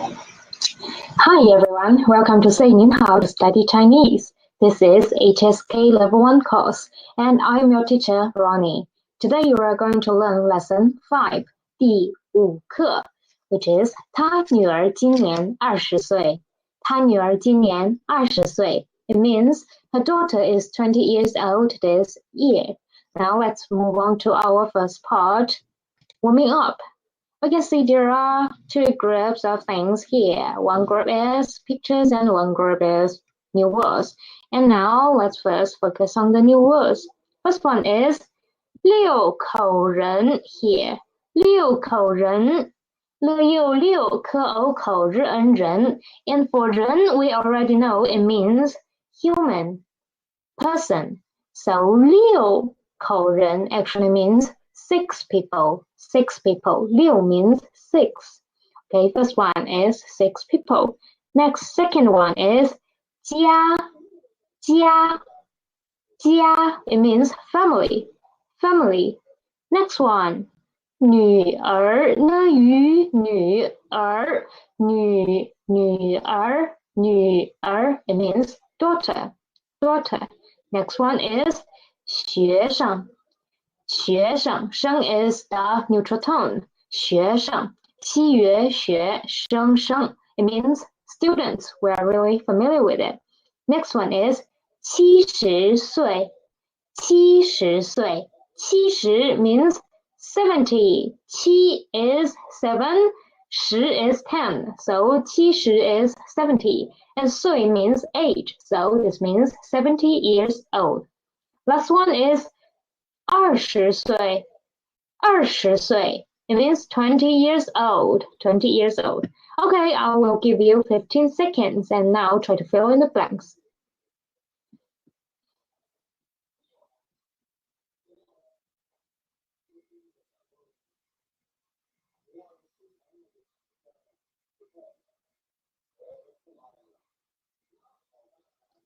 Hi everyone, welcome to Saying How to Study Chinese. This is HSK Level 1 course, and I'm your teacher, Ronnie. Today you are going to learn Lesson 5, 第5课, which is 她女儿今年20岁. 她女儿今年20岁. It means her daughter is 20 years old this year. Now let's move on to our first part, warming up. We can see there are two groups of things here. One group is pictures and one group is new words. And now let's first focus on the new words. First one is 六口人 here. 六口人. 乐又六可偶口日恩人. And for 人 we already know it means human, person. So 六口人 actually means 6 people. 6 people. 六 means 6. Okay, first one is 6 people. Next, second one is 家. 家. 家. It means family. Family. Next one. 女儿. 女. 女儿. 女. 女儿. 女儿. It means daughter. Daughter. Next one is 学生. 学生 sheng is the neutral tone. 学生 七月学生生 it means students. We are really familiar with it. Next one is 70岁 70岁 70 means 70. 七 is 7, 十 is 10. So 70 is 70. And 岁 means age. So this means 70 years old. Last one is 20岁 20岁 it means 20 years old. 20 years old. Okay, I will give you 15 seconds and now try to fill in the blanks.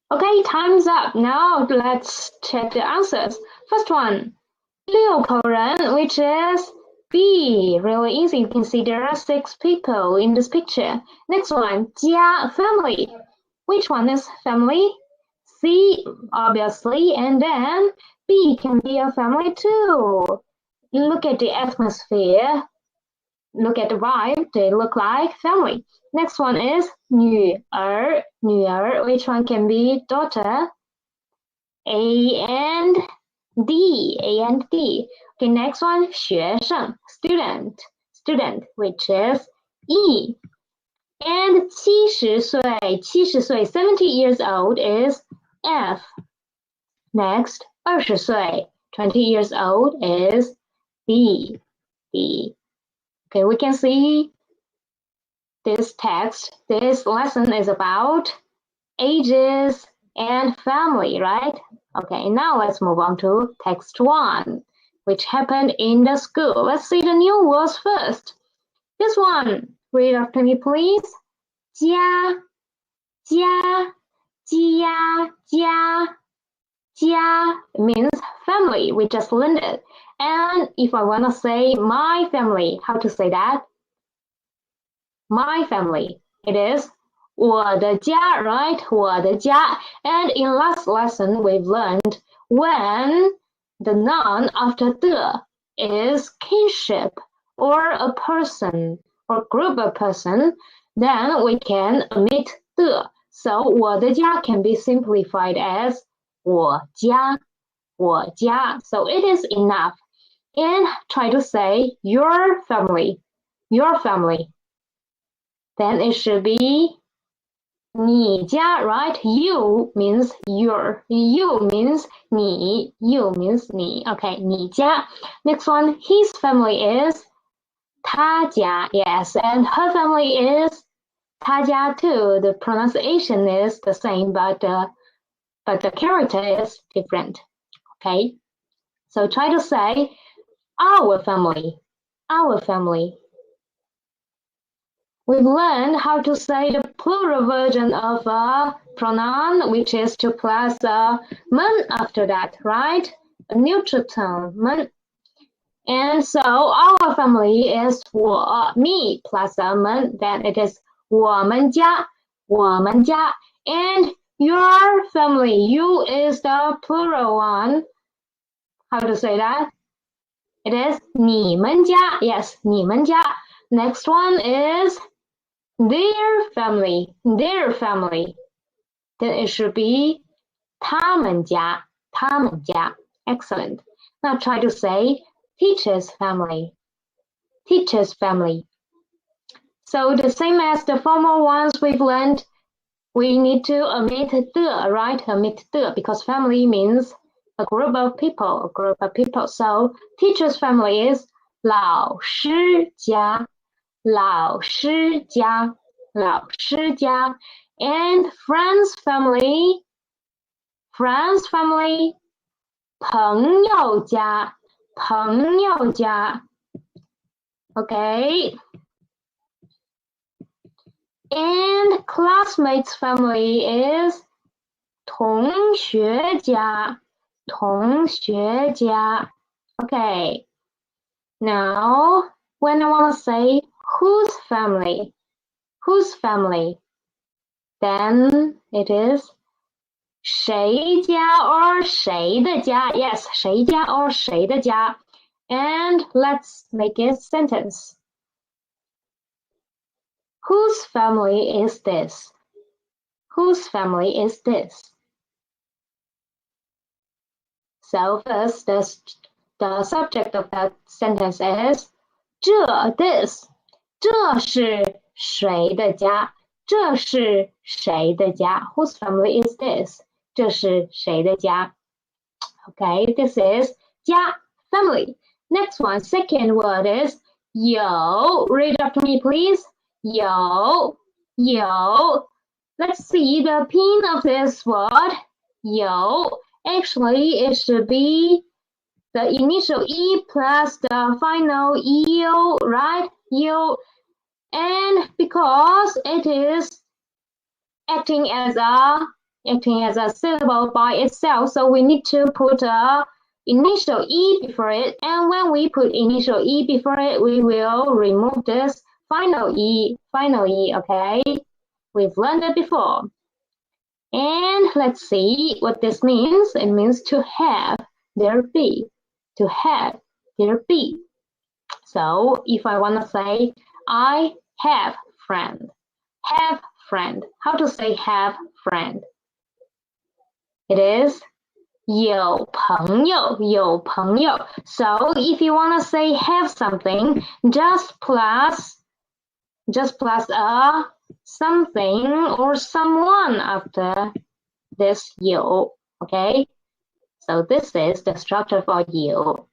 Okay, time's up. Now let's check the answers. First one, 六口人, which is B. Really easy. You can see there are 6 people in this picture. Next one, 家, family. Which one is family? C, obviously. And then B can be a family too. Look at the atmosphere. Look at the vibe. They look like family. Next one is 女儿. 女儿, which one can be daughter? A and D. A and D. Okay, next one, 学生, student. Student, which is E. And 70岁, 70岁, 70 years old is F. Next, 20岁, 20 years old is B. B. Okay, we can see this text, this lesson is about ages and family, right? Okay, now let's move on to text 1, which happened in the school. Let's see the new words first. This one, read after me, please. 家, 家, 家, 家, 家 means family. We just learned it. And if I want to say my family, how to say that? My family. It is 我的家, right? 我的家. And in last lesson, we've learned when the noun after 的 is kinship or a person or group of person, then we can omit 的. So 我的家 can be simplified as 我家, 我家. So it is enough. And try to say your family, your family. Then it should be 你家, right? You means your. You means 你. You means 你. Okay, 你家. Next one, his family is 他家. Yes, and her family is 他家 too. The pronunciation is the same, but the character is different. Okay, so try to say our family. Our family. We've learned how to say the plural version of a pronoun, which is to plus a 们 after that, right? A neutral tone, 们. And so our family is 我, me, plus a 们, then it is 我们家，我们家。And your family, you is the plural one. How to say that? It is 你们家. Yes, 你们家. Next one is their family, their family. Then it should be 他们家，他们家. Excellent. Now try to say teacher's family, teacher's family. So the same as the former ones we've learned, we need to omit the, right? Omit the, because family means a group of people, a group of people. So teacher's family is 老师家，老师家，老师家。And friends family, friends family, 朋友家，朋友家。Okay. And classmates family is 同学家，同学家。Okay. Now, when I want to say whose family, whose family, then it is 谁家 or 谁的家. Yes, 谁家 or 谁的家. And let's make a sentence. Whose family is this? Whose family is this? So first, the subject of that sentence is 这 this. 这是谁的家？这是谁的家？ Whose family is this? 这是谁的家？ Okay, this is 家 family. Next one, second word is 有. Read after me, please. 有 有. Let's see the pin of this word. 有. Actually, it should be the initial E plus the final EO, right? EO. And because it is acting as a syllable by itself, so we need to put a initial E before it. And when we put initial E before it, we will remove this final E, okay? We've learned it before. And let's see what this means. It means to have, there be, to have, there be. So if I want to say, I have friend, have friend. How to say have friend? It is 有朋友，有朋友. So if you want to say have something, just plus a something or someone after this 有, okay? So this is the structure for 有.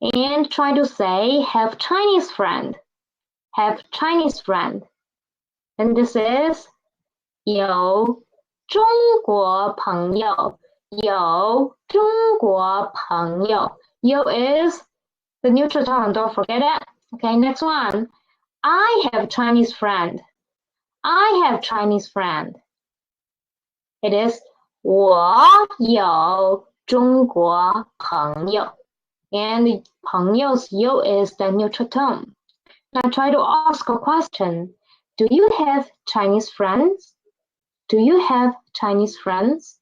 And try to say have Chinese friend, have Chinese friend. And this is 有中国朋友，有中国朋友。有 is the neutral tone, don't forget it. Okay, next one. I have Chinese friend. I have Chinese friend. It is 我有中国朋友. And 朋友's 有 is the neutral tone. Now try to ask a question. Do you have Chinese friends? Do you have Chinese friends?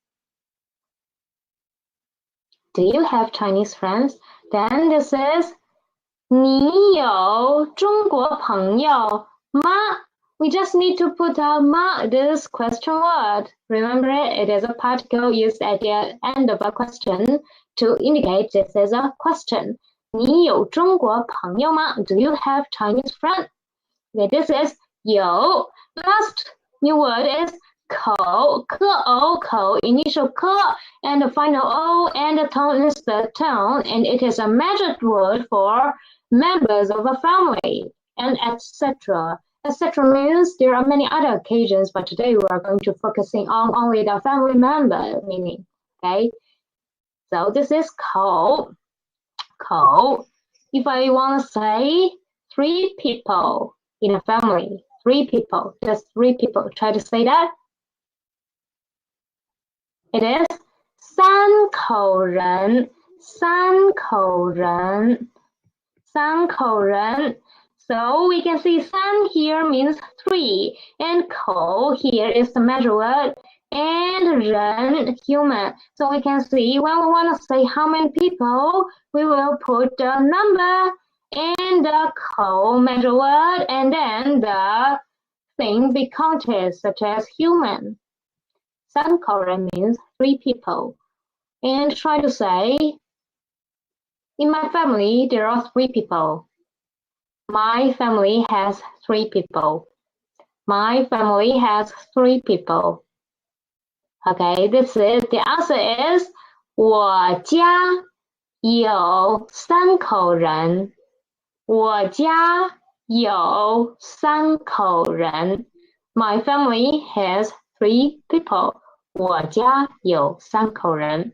Do you have Chinese friends? Then this is 你有中国朋友吗? We just need to put a 吗, this question word. Remember it? It is a particle used at the end of a question to indicate this is a question. 你有中国朋友吗? Do you have Chinese friends? Okay, this is 有. Last new word is 口,口, initial 口, and the final o, and the tone is the tone, and it is a measured word for members of a family, and etc. Etc. means there are many other occasions, but today we are going to focusing on only the family member meaning. Okay, so this is 口. If I want to say 3 people in a family, 3 people, just 3 people, try to say that. It is 3口人, 3口人, 3口人. So we can see san here means 3, and kou here is the measure word, and ren, human. So we can see when we want to say how many people, we will put the number and the kou measure word, and then the thing be counted, such as human. San kou ren means 3 people. And try to say, in my family, there are 3 people. My family has 3 people. My family has 3 people. Okay, this is the answer is 我家有3口人。我家有3口人。My family has 3 people. 我家有3口人。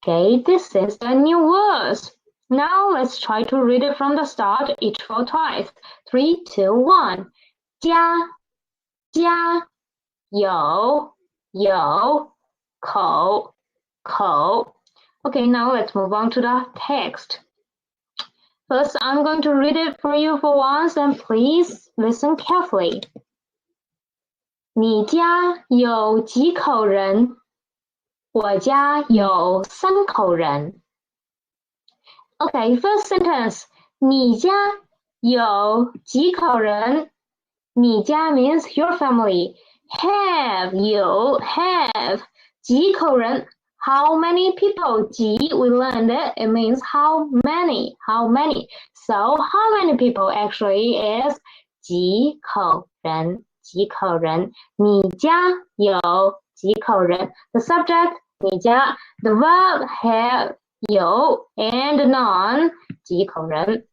Okay, this is the new words. Now let's try to read it from the start, each 4 twice. 3, 2, 1. 家家有口 Okay, now let's move on to the text. First, I'm going to read it for you for once, and please listen carefully. 你家有几口人？我家有3口人。Okay, first sentence. 你家有几口人？你家 means your family. Have you have 几口人 how many people 几 we learned it means how many so how many people actually is 几口人你家有几口人 the subject 你家 the verb have 有 and noun 几口人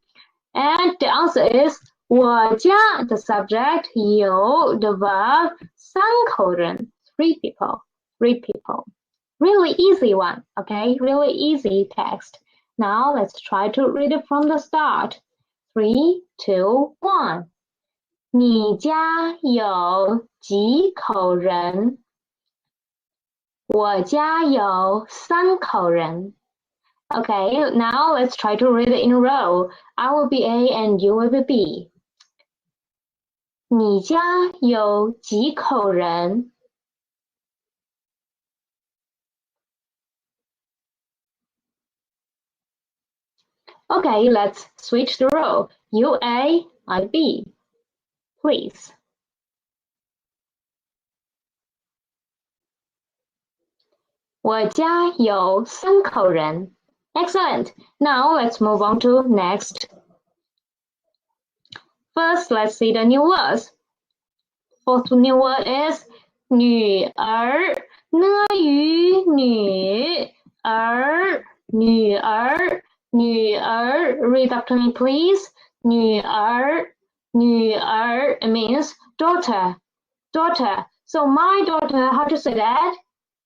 and the answer is 我家 the subject 有 the verb 3口人 3 people really easy one, okay? Really easy text. Now let's try to read it from the start. 3, 2, 1. 你家有几口人？我家有3口人。Okay, now let's try to read it in a row. I will be A and you will be B. 你家有几口人？Okay, let's switch the role. You A, I B. Please. 我家有3口人。Excellent. Now let's move on to next. First, let's see the new words. First new word is 女儿 女儿 Read after me, please. 女儿 it means daughter. So my daughter, how to say that?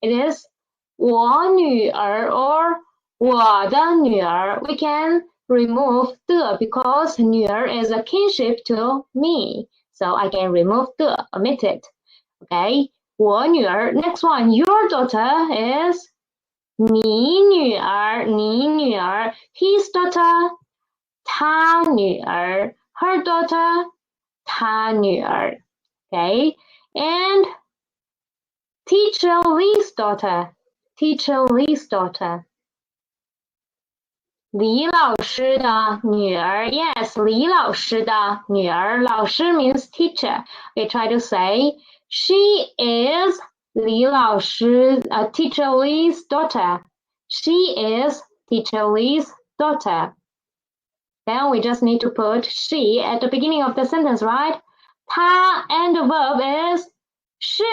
It is 我女儿 or 我的女儿. We can remove 的 because 女儿 is a kinship to me. So I can remove 的, omit it. Okay, 我女儿. Next one, your daughter is 你女儿 his daughter 他女儿 her daughter 她女儿 Okay, and teacher Lee's daughter 李老师的女儿 Yes, 李老师的女儿老师 means teacher. We try to say she is 李老师 teacher Lee's daughter. She is teacher Lee's daughter. Then we just need to put she at the beginning of the sentence, right? 她 and the verb is 是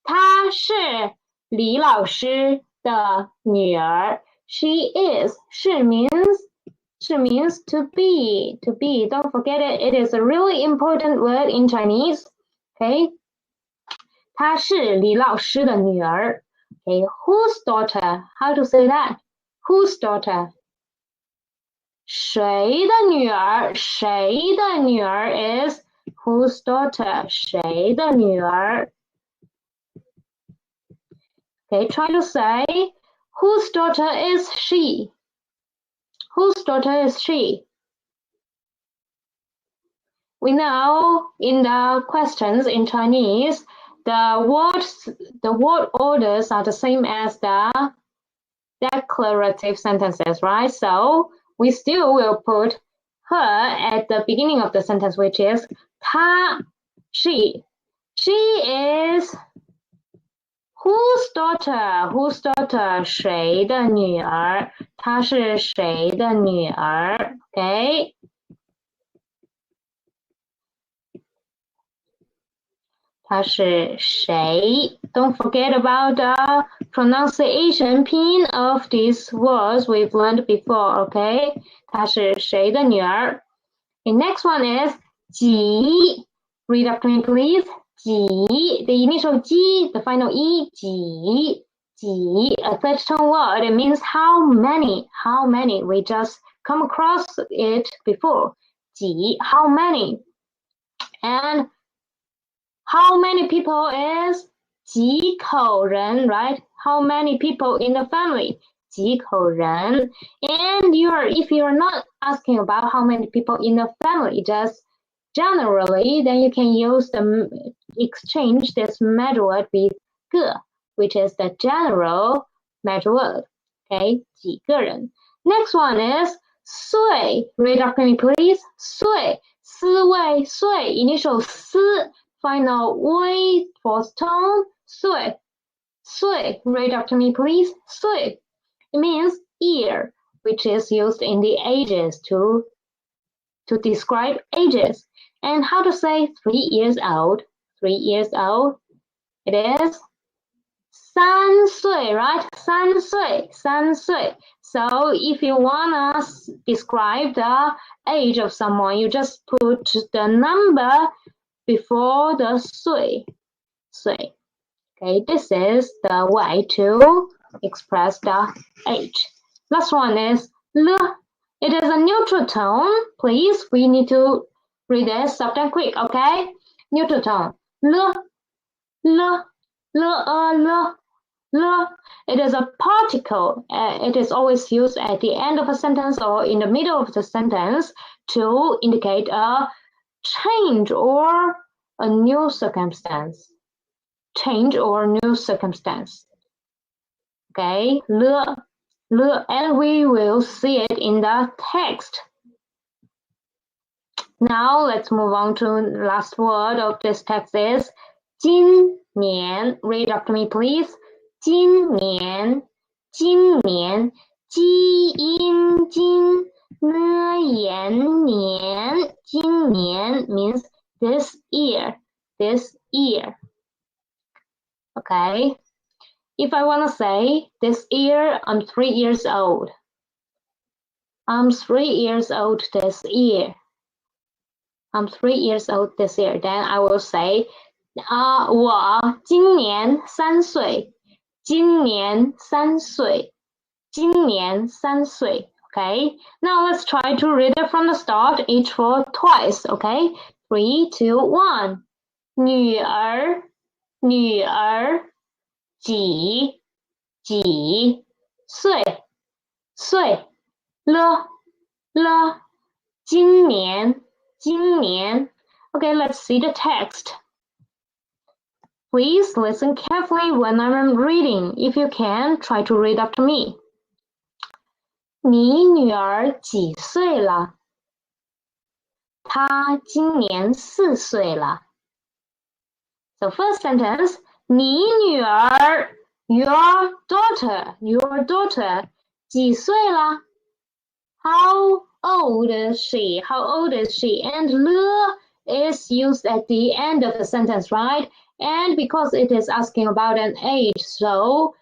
她是李老师的女儿 She is 是 means to be don't forget it. It is a really important word in Chinese. Okay, 她是李老师的女儿 Okay, whose daughter? How to say that? Whose daughter? 谁的女儿 is whose daughter? 谁的女儿 Okay, try to say whose daughter is she? Whose daughter is she? we know in the questions in Chinese, the word orders are the same as the declarative sentences, right? So we still will put her at the beginning of the sentence, which is 她, she. She is whose daughter? Whose daughter? 谁的女儿？她是谁的女儿？ Okay. 她是谁? Don't forget about the pronunciation pin of these words we've learned before, okay? 她是谁的女儿? The next one is 几. Read after me, please. 几, the initial G, the final E, 几, 几, a third tone word. It means how many, how many. We just come across it before. 几, how many. And how many people is 几口人, right? How many people in the family? 几口人. And if you're not asking about how many people in the family, just generally, then you can use exchange this measure word with 个, which is the general measure word. Okay, 几个人. Next one is 岁. Read after me, please. 岁, 思维, 岁, initial 思, final 微 fourth tone. 岁, 岁. Read after me, please. 岁. It means year, which is used in the ages to describe ages. And how to say 3 years old? 3 years old. It is 三岁, right? 三岁, 三岁. So if you wanna describe the age of someone, you just put the number before the 岁. 岁. Okay, this is the way to express the age. Last one is 了. It is a neutral tone. Please, we need to read this soft and quick, okay? Neutral tone. 了, 了, 了. It is a particle. It is always used at the end of a sentence or in the middle of the sentence to indicate a change or a new circumstance. Change or new circumstance. Okay, 了, and we will see it in the text. Now let's move on to the last word of this text is 今年. Read after me, please. 今年, 今年, 基因金年年, 今年 means this year, this year. Okay. If I want to say this year, I'm 3 years old. I'm 3 years old this year. I'm 3 years old this year. Then I will say, 我今年3岁. 今年3岁. 今年3岁. Okay. Now let's try to read it from the start, each for twice. Okay. 3, 2, 1. 女儿, 女儿. 几岁了今年 Okay, let's see the text. Please listen carefully when I'm reading. If you can, try to read after me. 你女儿几岁了？她今年4岁了。So first sentence, 你女儿 your daughter 几岁了？ How old is she? And 了 is used at the end of the sentence, right? And because it is asking about an age, so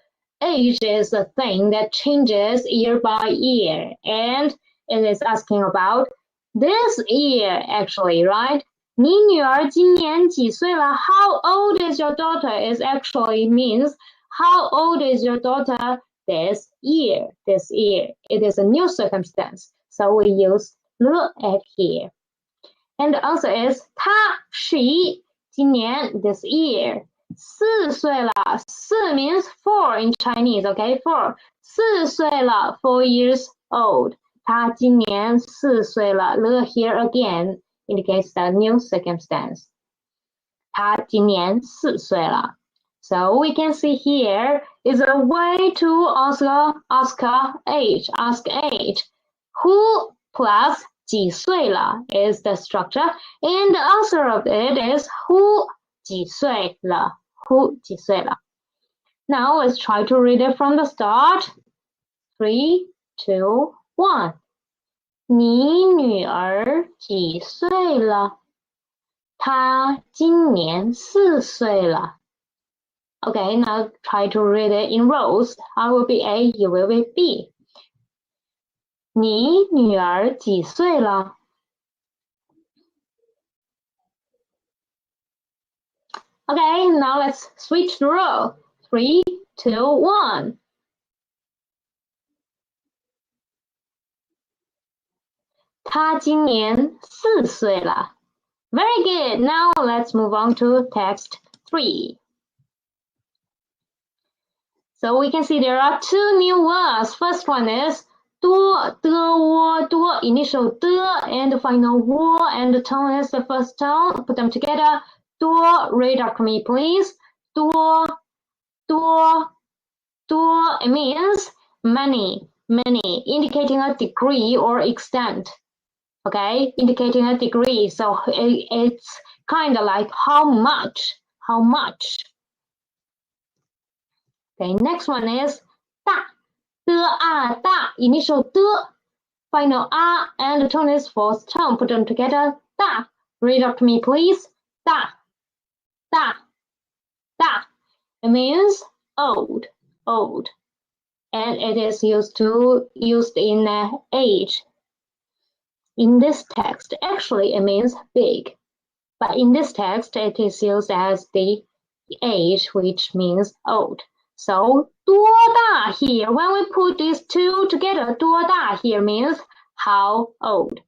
age is a thing that changes year by year, and it is asking about this year actually, right? 你女儿今年几岁了? How old is your daughter is actually means how old is your daughter this year. It is a new circumstance. So we use 了 at here. And the answer is 她 she 今年 this year 4岁了 4 means 4 in Chinese, okay? 4 4岁了 4 years old. 她今年4岁了 了 here again indicates the new circumstance. 她今年4岁了。So we can see here is a way to ask age. Who plus 几岁了 is the structure, and the answer of it is who 几岁了 who 几岁了。Now let's try to read it from the start. 3, 2, 1. 你女儿几岁了？她今年4岁了。Okay, now try to read it in rows. I will be A, you will be B. 你女儿几岁了？ Okay, now let's switch the row. 3, 2, 1. 她今年4岁了。Very good. Now let's move on to text 3. So we can see there are 2 new words. First one is 多, de, wo, 多, initial de, and the final wo, and the tone is the first tone. Put them together. 多, read after me, please. 多, 多, 多. It means many, indicating a degree or extent. Okay, indicating a degree. So it's kind of like how much. Okay, next one is 大, de, a, 大, initial de, final a, and the tone is fourth tone. Put them together. 大. Read after me, please. 大. It means old, and it is used in age. In this text, actually it means big, but in this text it is used as the age, which means old. So 多大 here, when we put these two together, 多大 here means how old.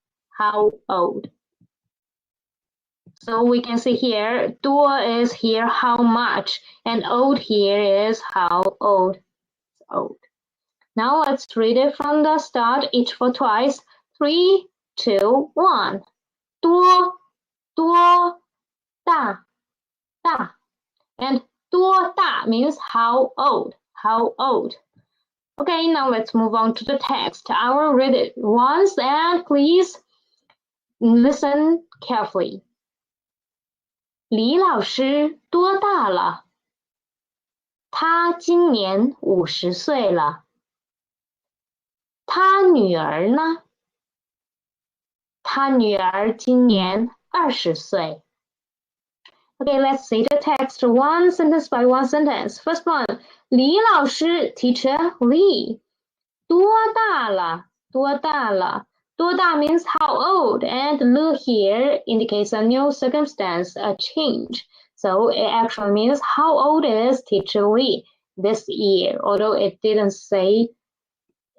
So we can see here, 多 is here how much, and old here is how old. Now let's read it from the start, each for twice. 3, 2, 1. 多, 大, and 多大 means how old. Okay, now let's move on to the text. I will read it once, and please listen carefully. 李老师多大了？他今年50岁了。他女儿呢？他女儿今年20岁。Okay, let's see the text one sentence by one sentence. First one, 李老师 teacher Li. 多大了？多大 means how old, and Lu here indicates a new circumstance, a change. So it actually means how old is teacher Li this year, although it didn't say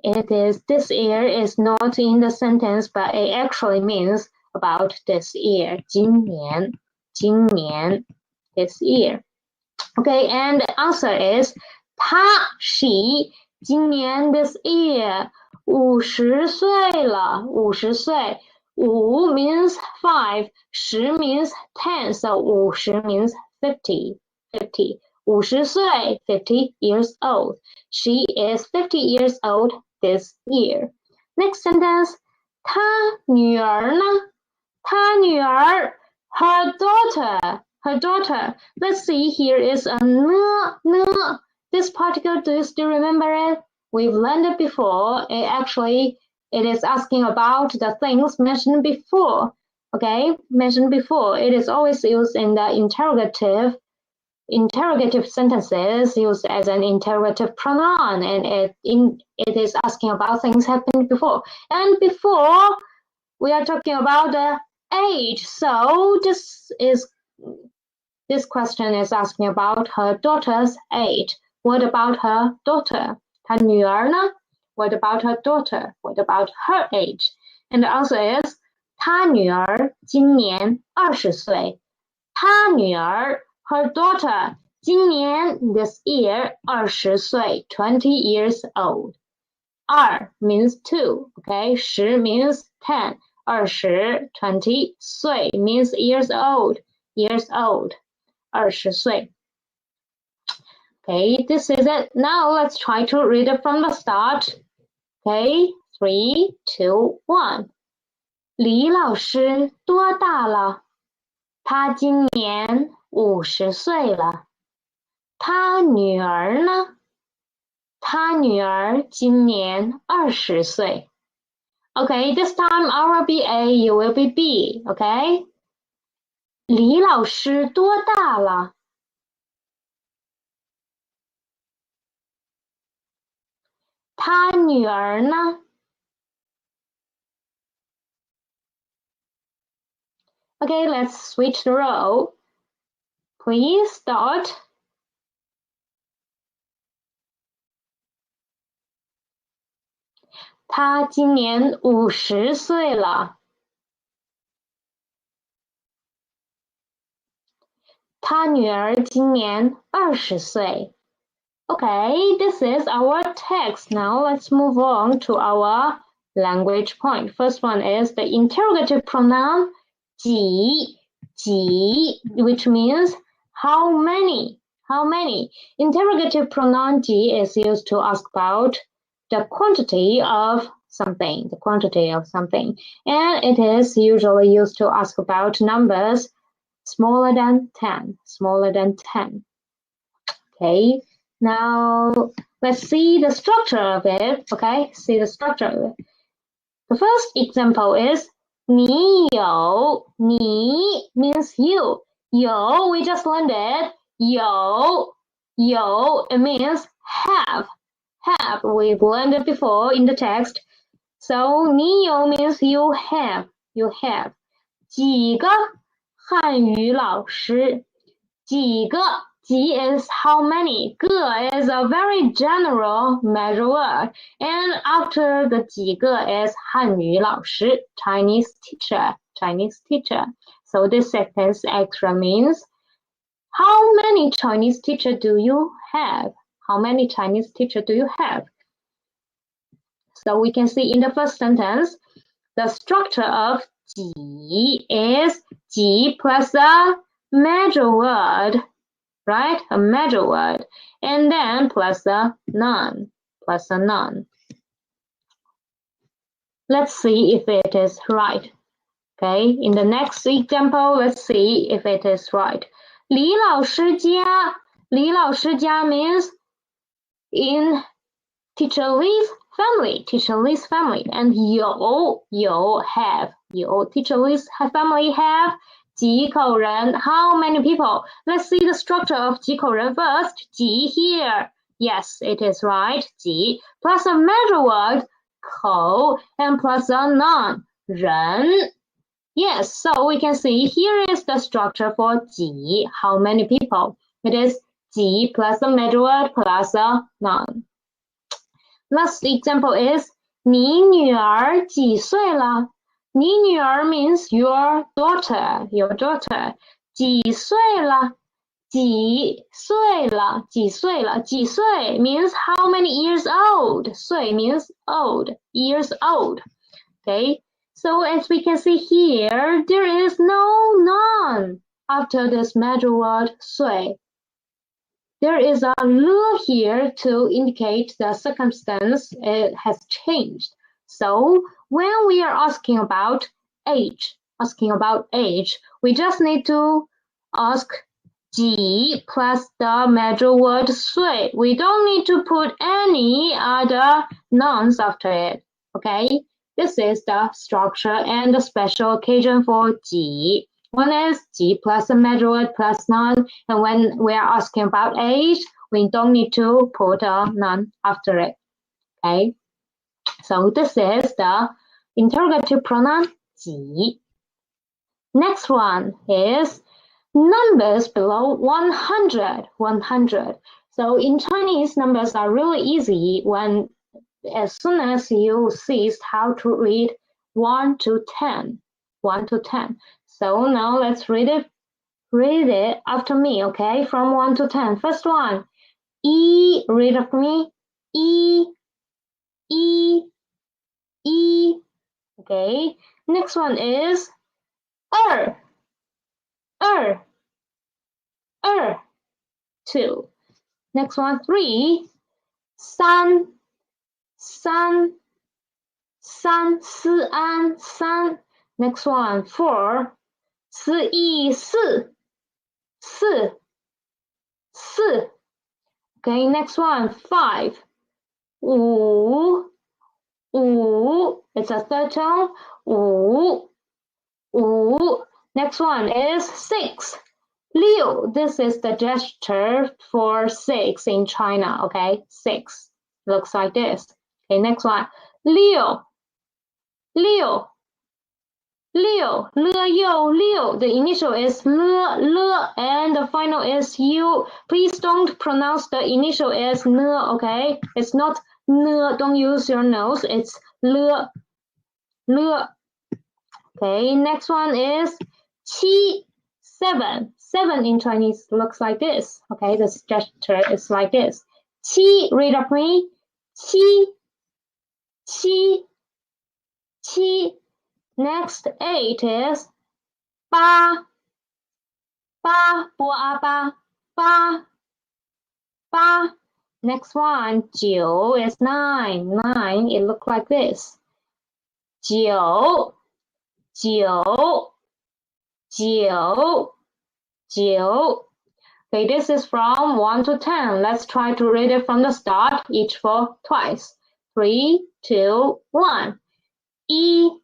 it is this year is not in the sentence, but it actually means about this year. 今年 this year. Okay, and the answer is she 今年 this year 50岁了50岁 5 means 5 10 means 10, so 50 means 50 50岁 50 years old. She is 50 years old this year. Next sentence, 她女儿呢？她女儿 her daughter. Let's see, here is a ne. This particle, do you still remember it? We've learned it before. It is asking about the things mentioned before. Okay, mentioned before. It is always used in the interrogative sentences, used as an interrogative pronoun, and it is asking about things happened before. And before, we are talking about the age. So this question is asking about her daughter's age. What about her daughter? 她女儿呢? What about her daughter? What about her age? And the answer is 她女儿今年20岁。她女儿 her daughter 今年 this year 20岁 20 years old. 2 means 2, okay? 10 means 10. 20 岁 means years old. 20岁. Okay, this is it. Now let's try to read it from the start. Okay, 3, 2, 1. 李老师多大了？他今年50岁了。他女儿呢？他女儿今年20岁。Okay, this time I will be A, you will be B. Okay. 李老师多大了？他女儿呢？ Okay, let's switch the role. Please start. 他今年50岁了。他女儿今年20岁。Okay, this is our text. Now let's move on to our language point. First one is the interrogative pronoun 几, which means how many. Interrogative pronoun 几 is used to ask about the quantity of something, and it is usually used to ask about numbers smaller than 10. Okay, now let's see the structure of it. Okay, see the structure of it. The first example is 你有, 你 means you. 有 we just learned it. 有 it means have. We've learned it before in the text. So 你有 means you have. 几个汉语老师？几个 几 is how many. 个 is a very general measure word. And after the 几个 is 汉语老师 Chinese teacher. So this sentence extra means how many Chinese teachers do you have? So we can see in the first sentence, the structure of 几 is 几 plus a measure word, right? A measure word, and then plus a noun. Let's see if it is right. Okay, in the next example, let's see if it is right. 李老师家means in teacher Li's family, and 有 have. Teacher Li's family have 几口人, how many people? Let's see the structure of 几口人 first. 几 here. Yes, it is right. 几 plus a measure word 口 and plus a noun 人. Yes, so we can see here is the structure for 几, how many people. It is 几 plus a measure word plus a noun. Last example is 你女儿几岁了？你女儿 means your daughter. 几岁了？几岁means how many years old. 岁 means old, years old. Okay, so as we can see here, there is no noun after this measure word 岁. There is a lu here to indicate the circumstance has changed. So when we are asking about age, we just need to ask 几 plus the measure word 岁. We don't need to put any other nouns after it. Okay, this is the structure and the special occasion for 几. One is 几 plus a measure word plus noun, and when we are asking about age, we don't need to put a noun after it. Okay, so this is the interrogative pronoun 几. Next one is numbers below 100. So in Chinese, numbers are really easy when as soon as you ceased how to read 1 to 10. So now let's read it after me, okay? From 1 to 10. First one, E, read after me. E. Okay, Next one is 二 2. Next one 3 三 思安 3. Next one 4 思义 4. Okay, next one 5 5 it's a third tone 5. Next one is 6 6. This is the gesture for 6 in China. Okay, 6 looks like this. Okay, next one 6 6. The initial is l, and the final is u. Please don't pronounce the initial as n. Okay, it's not n. Don't use your nose. It's l. Okay, next one is 7. 7 in Chinese looks like this. Okay, this gesture is like this. 7, read up me. 7. Next 8 is 8 8. Next one 9 is 9. It looks like this. 9. Okay, this is from 1 to 10. Let's try to read it from the start, each for twice. 3, 2, 1. 1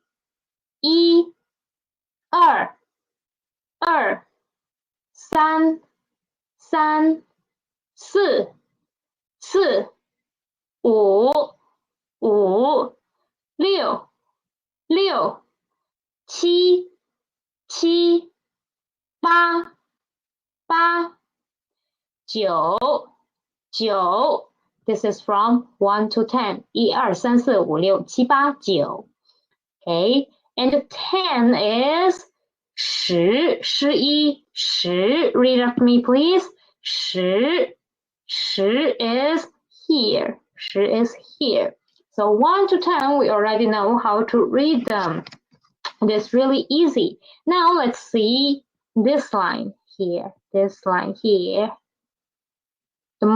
2 3 4 5 6 7 8 9 This is from 1 to 10. 1 2 3 4 5 6 7 8 9. Okay, and 10 is 10. 10. Read after me, please. 10 is here. 10 is here. So 1 to 10, we already know how to read them. It is really easy. Now let's see this line here. This line here. The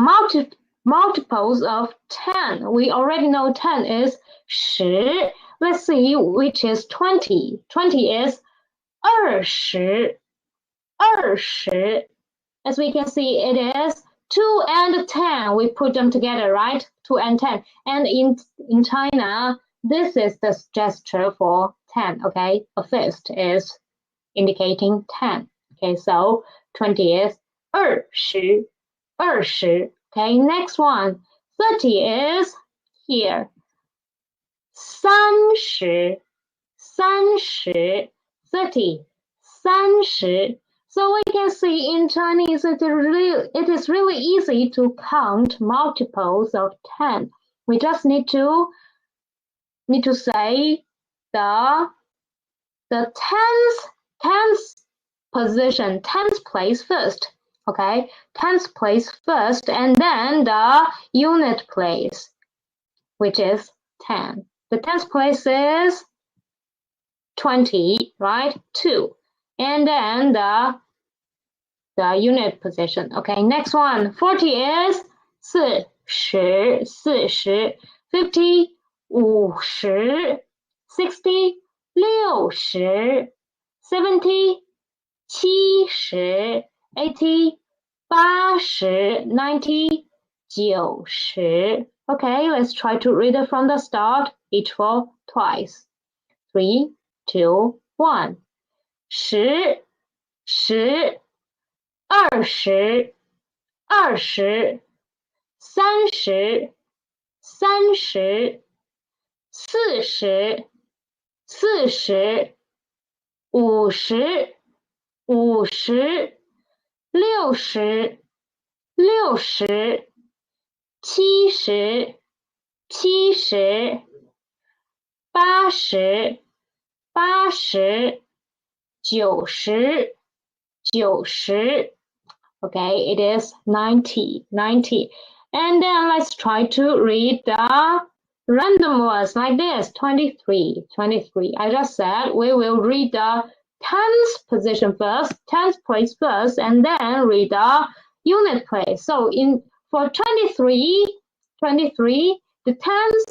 multiples of 10. We already know 10 is 10. Let's see which is 20. 20 is 20. As we can see, it is 2 and 10. We put them together, right? 2 and 10. And in China, this is the gesture for 10, okay? A fist is indicating 10. Okay, so 20 is 20. Okay, next one. 30 is here. 30. 30. So we can see in Chinese it is really easy to count multiples of 10. We just need to say the tenth position, 10th place first. Okay, 10th place first, and then the unit place, which is 10. The 10th place is 20, right? 2. And then the unit position. Okay, next one. 40 is 40. 50, 50. 60, 60. 70, 70. 80, 80. 90, 90. Okay, let's try to read it from the start, each for twice. 3, 2, 1. 10, 10. 20, 20. 30, 30. 40, 40. 50, 50. 60, 60. 70, 70. 80, 80. 90, 90. Okay, it is 90. And then let's try to read the random words like this, 23. I just said we will read the tens position first, tens place first, and then read the unit place. So for 23, the tens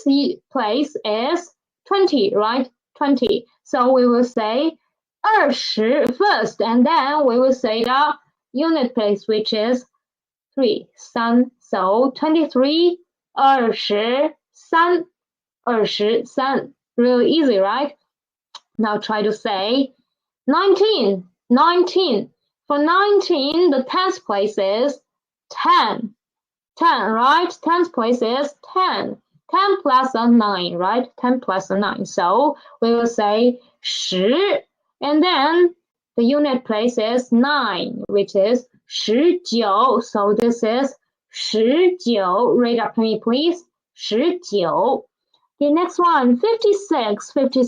place is 20, right? 20. So we will say 20 first, and then we will say the unit place, which is 3. So 23, 23. Really easy, right? Now try to say 19. For 19, the tens place is 10. 10, right? Tens place is 10. 10 plus a 9, right? 10 plus a 9. So we will say 10, and then the unit place is 9, which is 19. So this is 19. Read after me, please. 19. The next one, 56. 50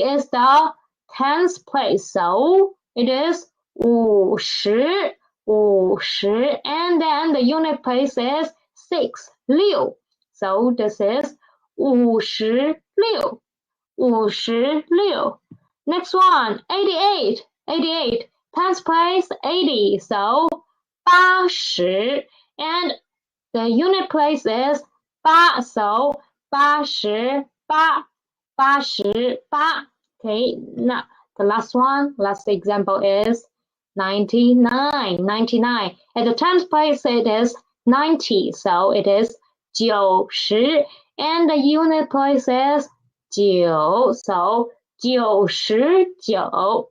is the tens place, so it is 50. And then the unit place is 6. 6. So this is 56. 56. Next one, 88. Tens place 80, so 80. And the unit place is 8, so 88. 88. Okay, now the last example is 99. At the tens place it is 90, so it is 90. And the unit place is 9, so 99.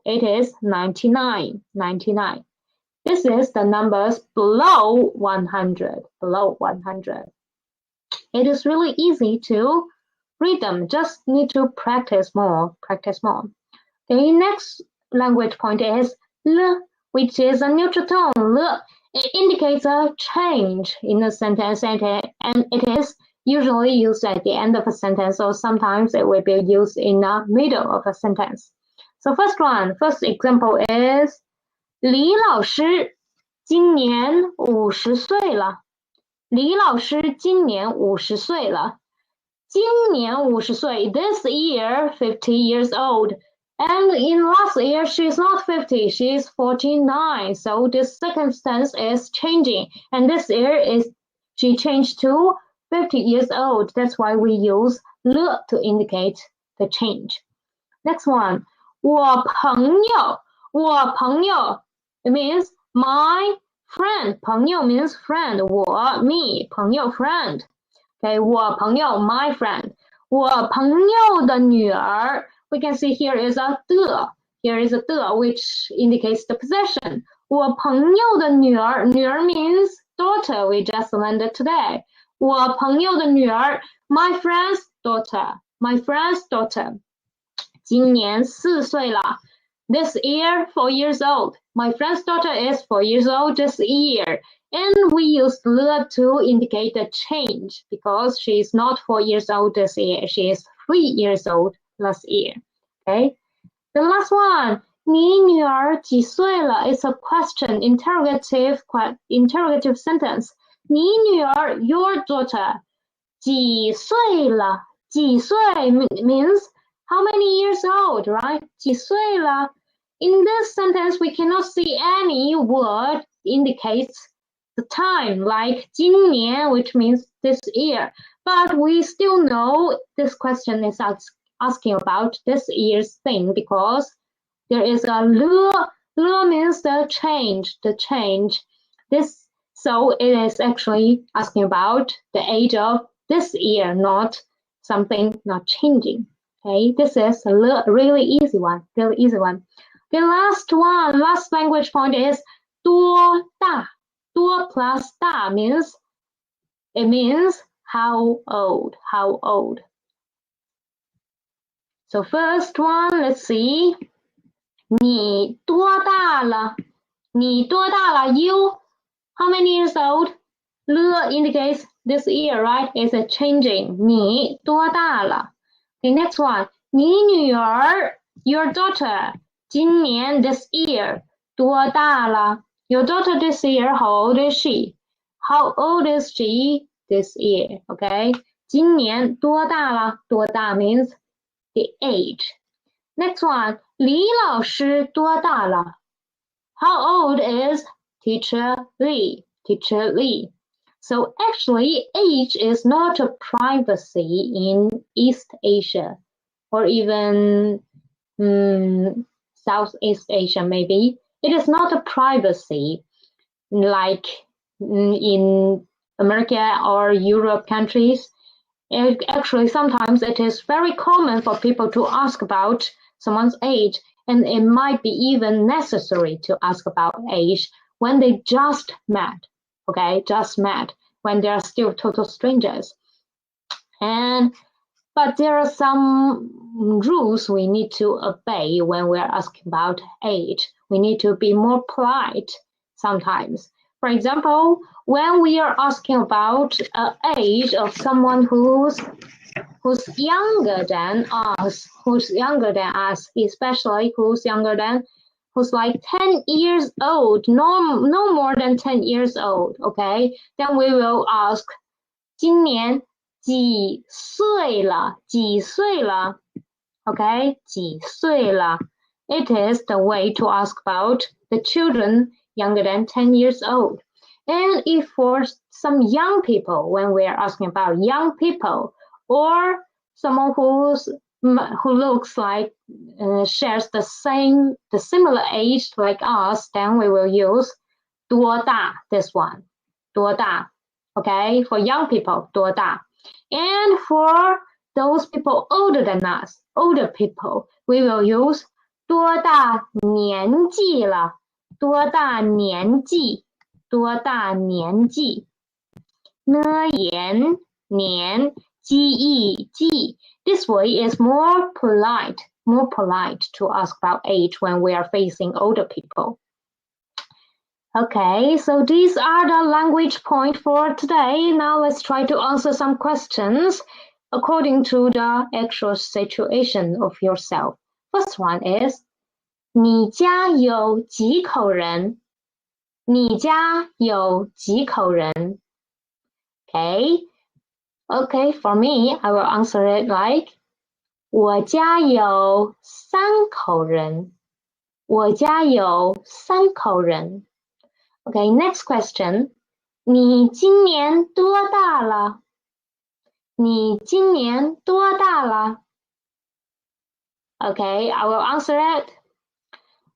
It is 99. This is the numbers below 100. It is really easy to read them. Just need to practice more. The next language point is l, which is a neutral tone. L. It indicates a change in a sentence, and it is usually used at the end of a sentence, or sometimes it will be used in the middle of a sentence. So first example is 李老师今年50岁了。李老师今年50岁了。今年50岁 this year 50 years old. And in last year she's not 50, she's 49. So this circumstance is changing. And this year she changed to 50 years old. That's why we use 了 to indicate the change. Next one, 我朋友 it means my friend. 朋友 means friend. 我 me 朋友 friend. Okay, 我朋友 my friend. 我朋友的女儿 we can see here is a 的 which indicates the possession. 我朋友的女儿 means daughter. We just learned it today. 我朋友的女儿 my friend's daughter. 今年4岁了。This year, 4 years old. My friend's daughter is 4 years old this year. And we use 了 to indicate the change because she is not 4 years old this year. She is 3 years old last year. Okay. The last one, 你女儿几岁了? It's a question, interrogative sentence. 你女儿 your daughter. 几岁了? 几岁 means how many years old, right? 几岁了? In this sentence, we cannot see any word indicates the time, like 今年, which means this year. But we still know this question is asking about this year's thing because there is a 了 means the change. So it is actually asking about the age of this year, not something not changing. Okay, this is a really easy one. The last language point is 多大. 多 plus 大 means how old. So first one, let's see. 你多大了? 你多大了? You, how many years old? 了 indicates this year, right? It's a changing. 你多大了? The next one. 你女儿 your daughter. 今年 this year. 多大了? Your daughter this year, how old is she? How old is she this year? Okay. 今年多大了？多大 means the age. Next one. 李老师多大了？ How old is Teacher Lee? Teacher Lee. So actually, age is not a privacy in East Asia or even Southeast Asia maybe. It is not a privacy like in America or Europe countries. Actually, sometimes it is very common for people to ask about someone's age, and it might be even necessary to ask about age when they just met, okay, just met, when they are still total strangers. But there are some rules we need to obey when we are asking about age. We need to be more polite sometimes. For example, when we are asking about age of someone who's younger than us, especially who's like 10 years old, no more than 10 years old, okay? Then we will ask, 今年几岁了？几岁了？ Okay, 几岁了? It is the way to ask about the children younger than 10 years old. And if for some young people, when we are asking about young people, or someone who looks like shares the similar age like us, then we will use 多大, this one, 多大. Okay, for young people, 多大. And for those people older than us, older people, we will use 多大年纪了？多大年纪？多大年纪？呢言年记忆记。This way is more polite to ask about age when we are facing older people. Okay, so these are the language points for today. Now let's try to answer some questions according to the actual situation of yourself. First one is, 你家有几口人？你家有几口人？ Okay, for me, I will answer it like, 我家有3口人。我家有3口人。 Okay, next question. 你今年多大了？你今年多大了？ Okay, I will answer it.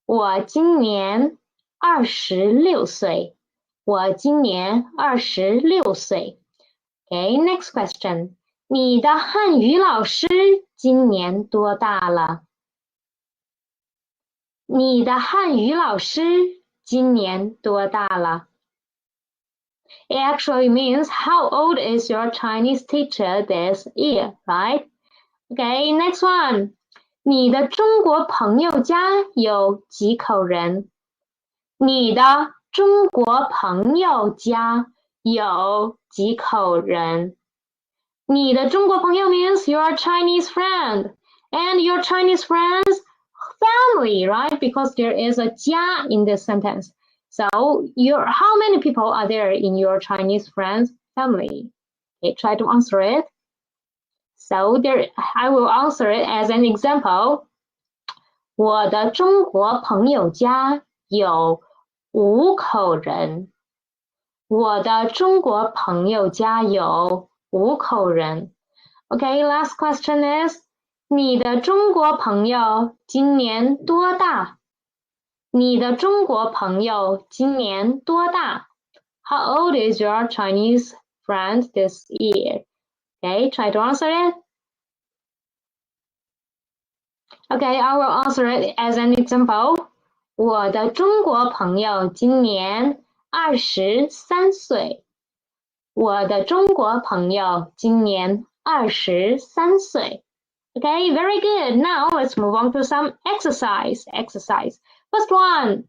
我今年26岁。我今年26岁。Okay, next question. 你的汉语老师今年多大了？你的汉语老师今年多大了？ It actually means how old is your Chinese teacher this year, right? Okay, next one. 你的中国朋友家有几口人？你的中国朋友家有几口人？你的中国朋友 means your Chinese friend, and your Chinese friend's family, right? Because there is a 家 in this sentence. So how many people are there in your Chinese friend's family? Okay, try to answer it. So I will answer it as an example. 我的中国朋友家有5口人。我的中国朋友家有5口人。Okay, last question is, 你的中国朋友今年多大？你的中国朋友今年多大？ How old is your Chinese friend this year? Okay, try to answer it. Okay, I will answer it as an example. 我的中国朋友今年23岁。我的中国朋友今年23岁。Okay, very good. Now let's move on to some exercise. First one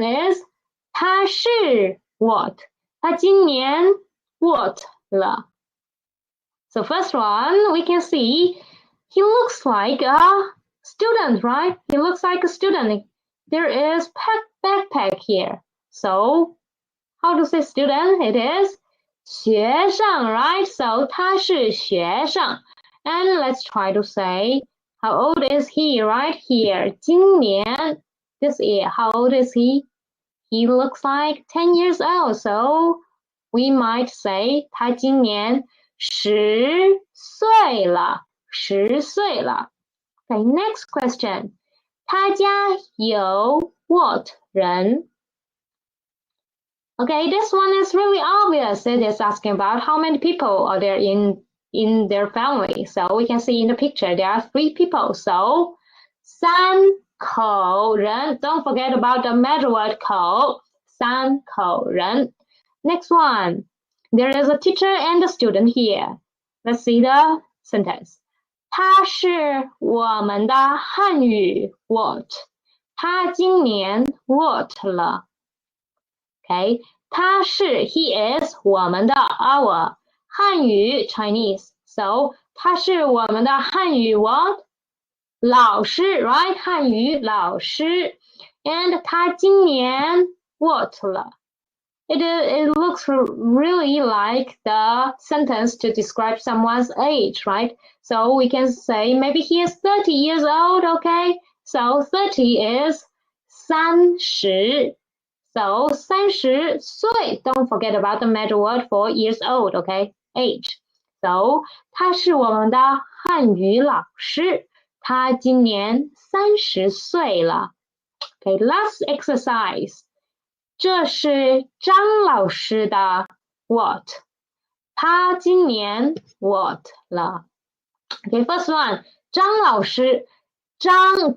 is, 他是 what? 他今年 what 了？ So first one, we can see he looks like a student, right? He looks like a student. There is backpack here. So How to say student? It is 学生, right? So 他是学生. And let's try to say, how old is he, right here? 今年, this year, how old is he? He looks like 10 years old. So we might say 他今年10岁了, 10岁了. Okay, next question. 他家有 what 人? Okay, this one is really obvious. It is asking about how many people are there in their family. So we can see in the picture there are 3 people. So 三口人. Don't forget about the measure word 口. 三口人. Next one. There is a teacher and a student here. Let's see the sentence. 他是我们的汉语 what? 他今年 what 了? Okay, 他是 he is 我们的 our 汉语 Chinese. So 他是我们的汉语 what? 老师 right? 汉语老师. And 他今年 what 了? It looks really like the sentence to describe someone's age, right? So we can say maybe he is 30 years old, okay? So 30 is 30. So 30岁, don't forget about the measure word for years old, okay? Age. So 他是我们的汉语老师，他今年30岁了。Okay, last exercise. 这是张老师的 what? 他今年 what 了。Okay, first one. 张老师，张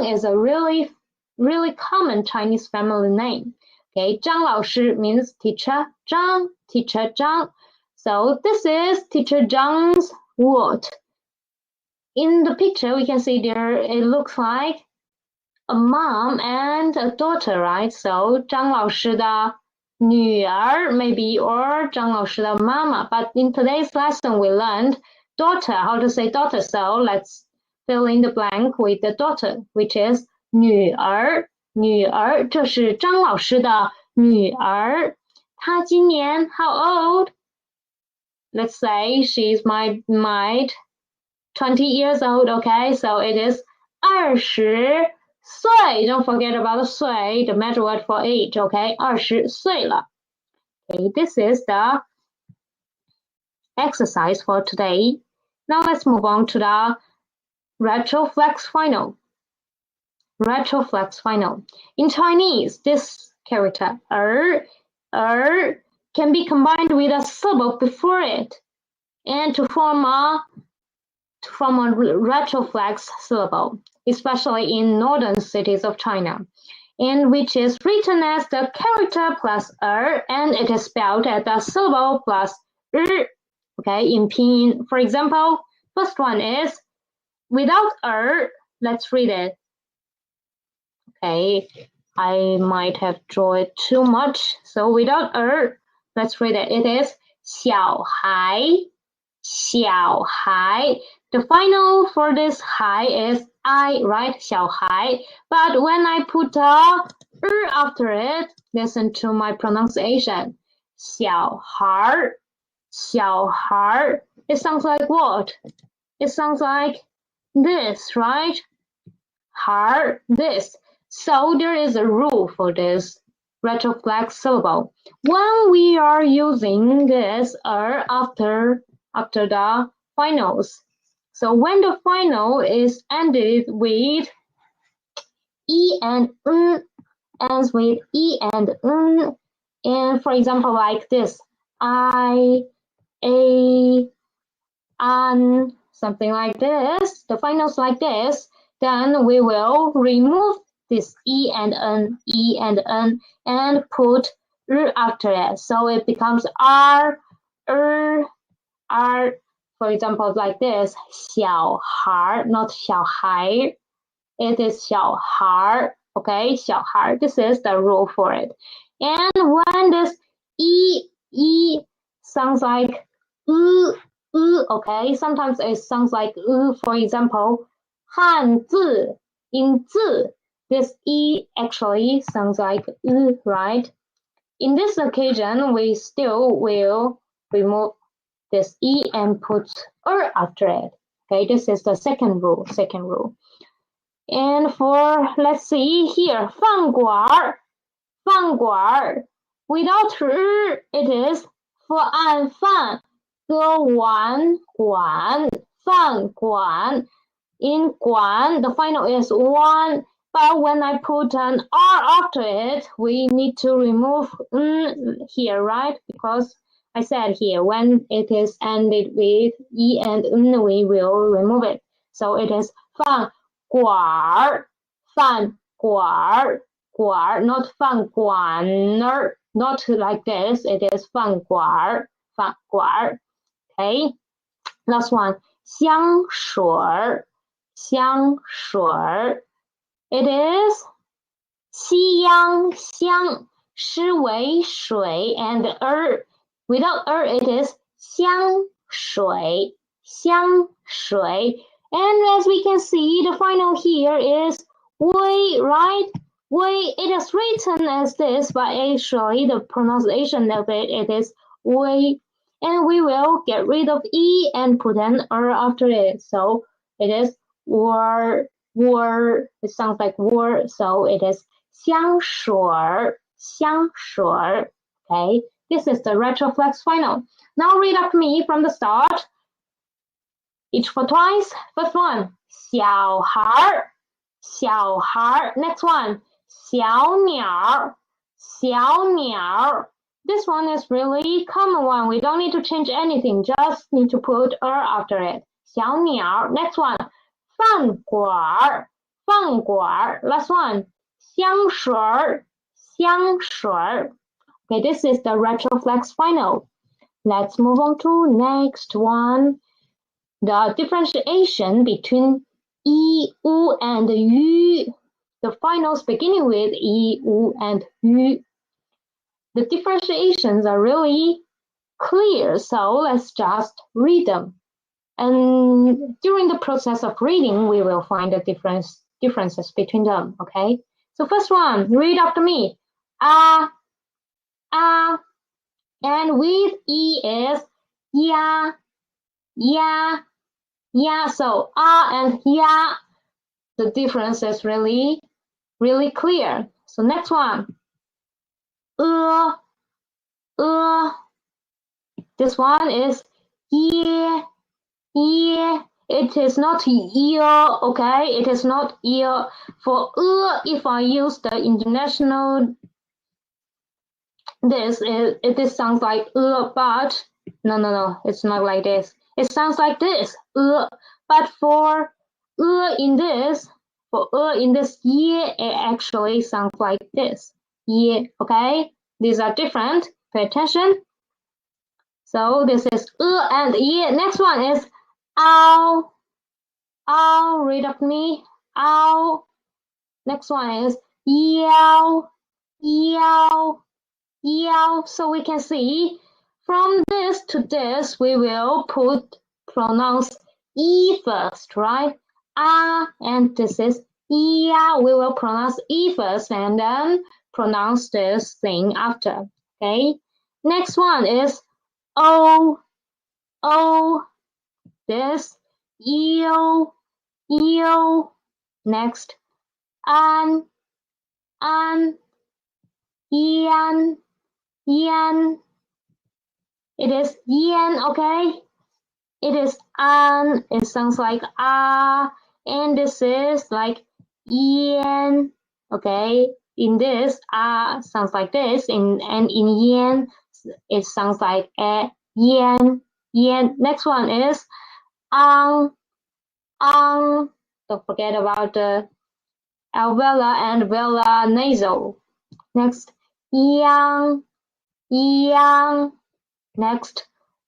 is a really common Chinese family name. Okay, 张老师 means teacher Zhang, teacher Zhang. So this is teacher Zhang's what? In the picture, we can see there it looks like a mom and a daughter, right? So 张老师的女儿 maybe, or 张老师的妈妈. But in today's lesson, we learned daughter, how to say daughter. So let's fill in the blank with the daughter, which is 女儿，女儿，这是张老师的女儿。她今年 how old? Let's say she's might 20 years old, okay? So it is 20岁. Don't forget about the 岁, the measure word for age, okay? 20岁了. Okay, this is the exercise for today. Now let's move on to the retroflex final. Retroflex final. In Chinese, this character can be combined with a syllable before it and to form a retroflex syllable, especially in northern cities of China, and which is written as the character plus and it is spelled as the syllable plus okay, in pinyin. For example, first one is without let's read it. Okay, I might have drawn it too much. So without let's read it. It is 小孩, 小孩. The final for this 孩 is I, right? 小孩. But when I put a after it, listen to my pronunciation. 小孩, 小孩. It sounds like what? It sounds like this, right? 孩, this. So there is a rule for this retroflex syllable. When we are using this after the finals. So when the final is ended with E and N, ends with E and N, and for example like this, I, A, An, something like this, the finals like this, then we will remove this E and N, and put after it. So it becomes R, R. For example, like this, 小孩, not 小孩. It is 小孩, okay, 小孩. This is the rule for it. And when this E sounds like okay, sometimes it sounds like for example, 汉字, in 字, this E actually sounds like right? In this occasion, we still will remove this e and put after it. Okay, this is the second rule. And for, let's see here, 饭馆 without it is 饭饭 歌完馆 饭馆 in 馆 the final is one, but when I put an r after it, we need to remove here, right? Because I said here when it is ended with e and we will remove it. So it is 饭馆 not 饭馆 not like this. It is 饭馆 Okay, last one. 香水 it is 西洋香 shi 为水 and without it is 香水 and as we can see, the final here is 味, right? 味, it is written as this, but actually the pronunciation of it is 味, and we will get rid of e and put an after it. So it is 味. It sounds like word, so it is 香水. Okay, this is the retroflex final. Now read after me from the start. Each for twice. First one, 小孩. Next one, 小鸟. This one is really common one. We don't need to change anything. Just need to put after it. 小鸟. Next one, 饭馆. Last one, 香水. Okay, this is the retroflex final. Let's move on to next one. The differentiation between i, u, and yu. The finals beginning with i, u, and yu. The differentiations are really clear, so let's just read them. And during the process of reading, we will find the differences between them, okay? So first one, read after me. A, and with e is ya. So and ya, the difference is really clear. So next one, this one is ye. It is not ear, okay? It is not ear. For if I use the international, this sounds like but no, it's not like this. It sounds like this, but for in this, ye, it actually sounds like this, ye, okay? These are different, pay attention. So this is and ye. Next one is ow. Read up me, ow. Next one is yow. So we can see from this to this, we will pronounce e first, right? And this is yeah. We will pronounce e first and then pronounce this thing after. Okay. Next one is o. This eo. Next an. Yan. It is yen, okay? It is an. It sounds like and this is like yen, okay? In this sounds like this, and in yen it sounds like yen. Next one is ang. Don't forget about the alveolar and velar nasal. Next, yang. Next,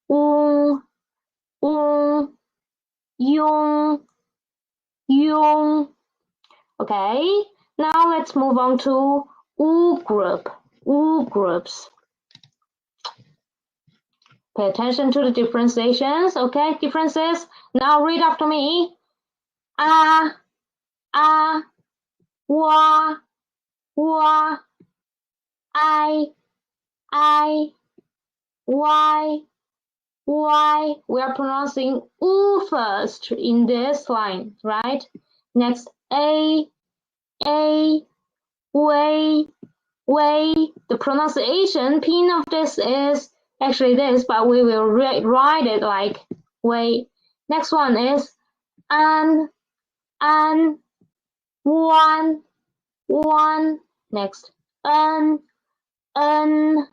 yung. Okay, now let's move on to groups. Pay attention to the differentiations, okay? Differences. Now read after me. Wa, I, I, Y. We are pronouncing U first in this line, right? Next, A, way. The pronunciation pin of this is actually this, but we will write it like way. Next one is an, one. Next, un, one,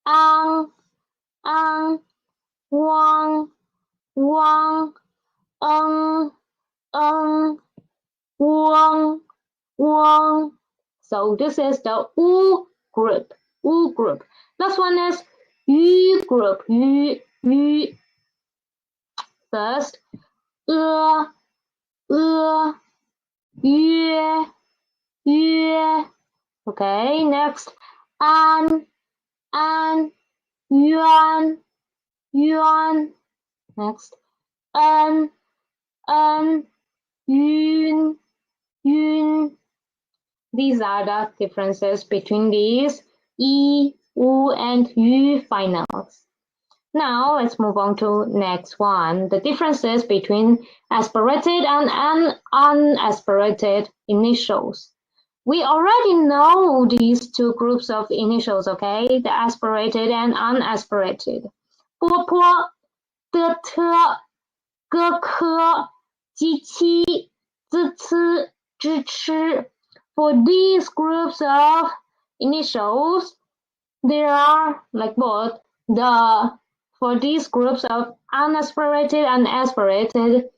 ang, wang, wang, So this is the U group. Last one is Yu group. Yu. First, Yue. Okay, next, an, yuan. Next, yun. These are the differences between these I, U, and Yu finals. Now let's move on to next one. The differences between aspirated and unaspirated initials. We already know these two groups of initials, okay? The aspirated and unaspirated. 波波, 的特, 哥科, 机器, 自吃, 支吃. For these groups of initials, there are like both for these groups of unaspirated and aspirated,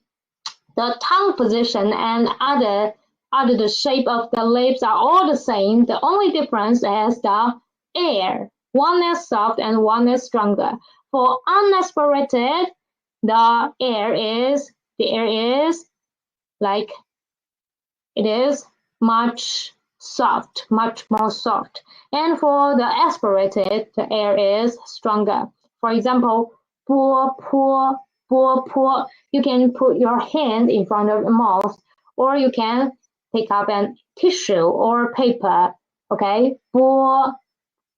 the tongue position and the shape of the lips are all the same. The only difference is the air. One is soft and one is stronger. For unaspirated, the air is like it is much more soft. And for the aspirated, the air is stronger. For example, 波波. You can put your hand in front of the mouth, or you can pick up a tissue or paper. Okay, 波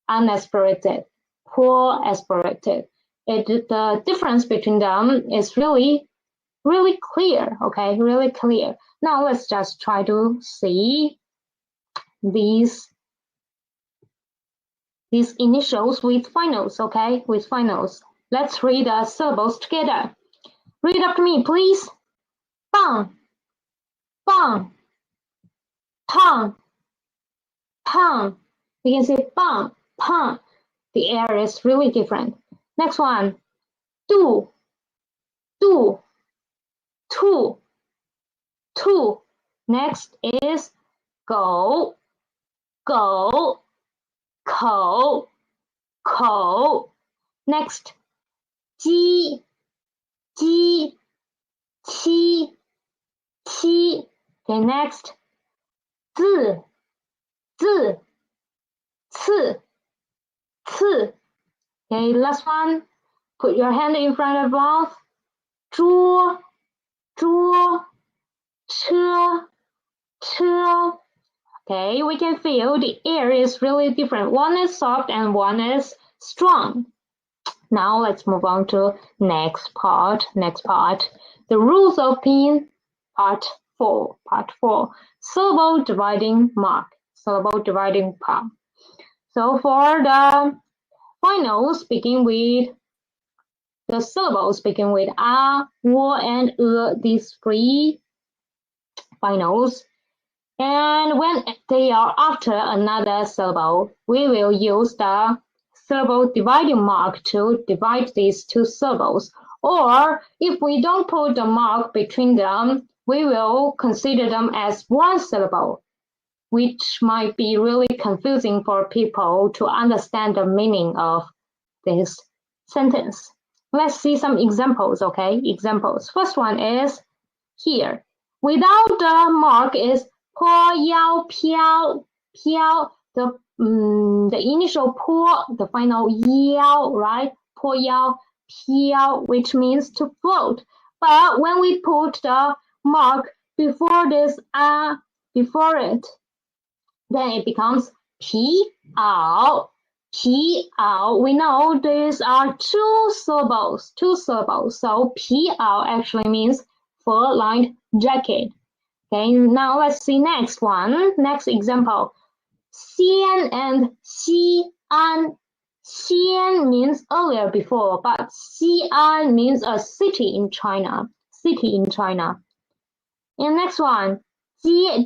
unaspirated, 波 aspirated. The difference between them is really clear. Okay, really clear. Now let's just try to see these initials with finals, okay? With finals. Let's read the syllables together. Read after me, please. Bang, tongue. You can say bang, tongue. The air is really different. Next one, do, two. Next is go,口. Next, 鸡, qi. Okay, next, 字, ci. Okay, last one. Put your hand in front of the mouth. 桌,车. Okay, we can feel the air is really different. One is soft and one is strong. Now let's move on to next part. The rules of pinyin, part 4. Syllable dividing mark. Syllable dividing part. So for the finals, begin with the syllables begin with a, wo, and these three finals. And when they are after another syllable, we will use the syllable dividing mark to divide these two syllables. Or if we don't put the mark between them, we will consider them as one syllable, which might be really confusing for people to understand the meaning of this sentence. Let's see some examples, okay? Examples. First one is here. Without the mark is 坡腰飘 the initial 坡, the final 腰, right? 坡腰飘, which means to float. But when we put the mark before this before it, then it becomes 皮袄. 皮袄. We know these are two syllables. So 皮袄actually means fur-lined jacket. Okay, now let's see next one. Next example. 西安 and 西安. 西安 means earlier before, but 西安 means a city in China. And next one. 接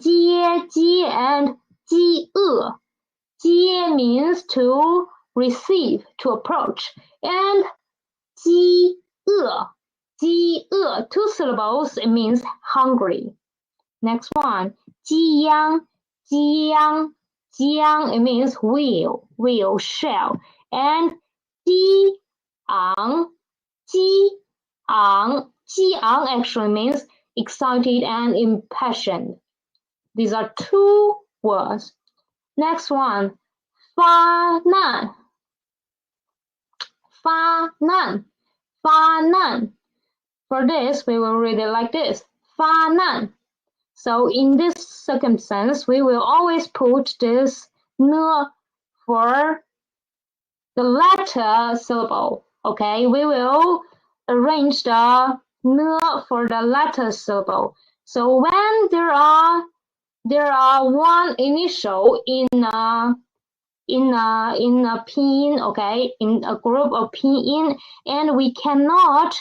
and 接恶. 接 means to receive, to approach, and 饥饿, two syllables, it means hungry. Next one, 激央, it means wheel, shell, and 激昂, actually means excited and impassioned. These are two words. Next one, 发难. For this, we will read it like this, 发难. So in this circumstance, we will always put this n for the latter syllable. Okay, we will arrange the n for the latter syllable. So when there are one initial in a pinyin, okay, in a group of pinyin, and we cannot